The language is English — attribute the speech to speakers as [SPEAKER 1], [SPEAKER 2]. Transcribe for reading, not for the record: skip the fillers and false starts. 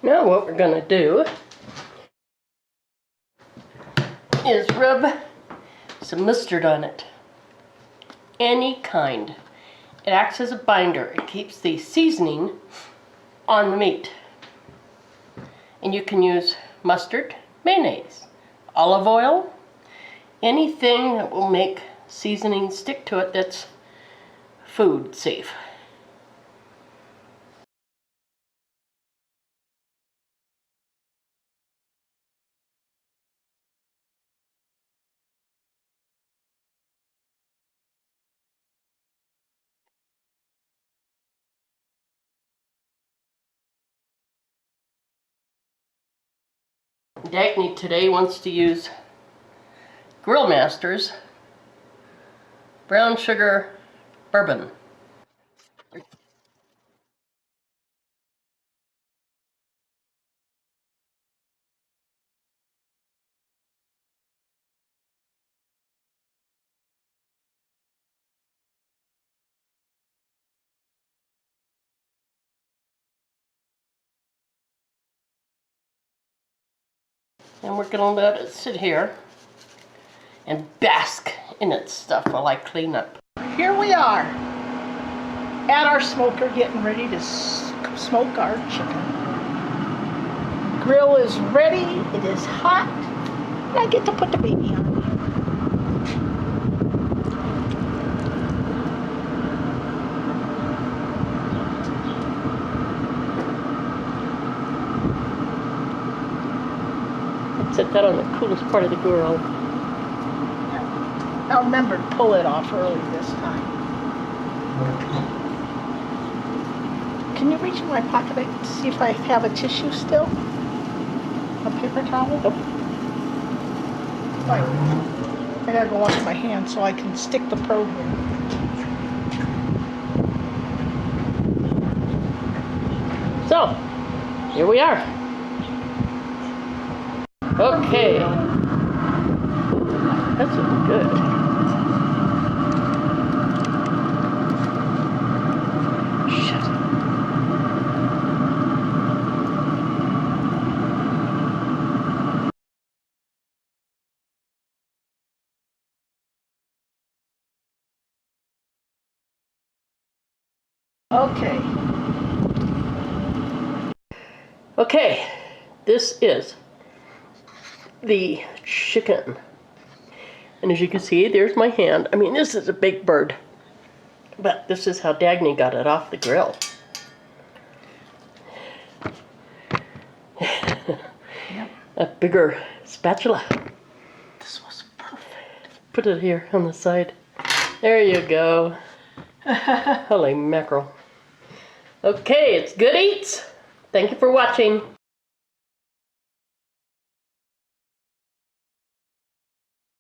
[SPEAKER 1] Now what we're going to do is rub some mustard on it. Any kind. It acts as a binder. It keeps the seasoning on the meat. And you can use mustard, mayonnaise, olive oil, anything that will make seasoning stick to it that's food safe. Dagny today wants to use Grill Master's brown sugar bourbon. And we're going to let it sit here and bask in its stuff while I clean up.
[SPEAKER 2] Here we are at our smoker getting ready to smoke our chicken. Grill is ready, it is hot, and I get to put the baby on.
[SPEAKER 1] Set that on the coolest part of the grill.
[SPEAKER 2] I'll remember to pull it off early this time. Can you reach in my pocket to see if I have a tissue still? A paper towel?
[SPEAKER 1] Nope.
[SPEAKER 2] Fine. I gotta go wash my hands so I can stick the probe in.
[SPEAKER 1] So, here we are. Okay. That's looking good. Shit.
[SPEAKER 2] Okay.
[SPEAKER 1] Okay, this is the chicken. And as you can see, there's my hand. I mean, this is a big bird. But this is how Dagny got it off the grill.
[SPEAKER 2] Yep.
[SPEAKER 1] A bigger spatula.
[SPEAKER 2] This was perfect.
[SPEAKER 1] Put it here on the side. There you go. Holy mackerel. Okay, it's good eats. Thank you for watching.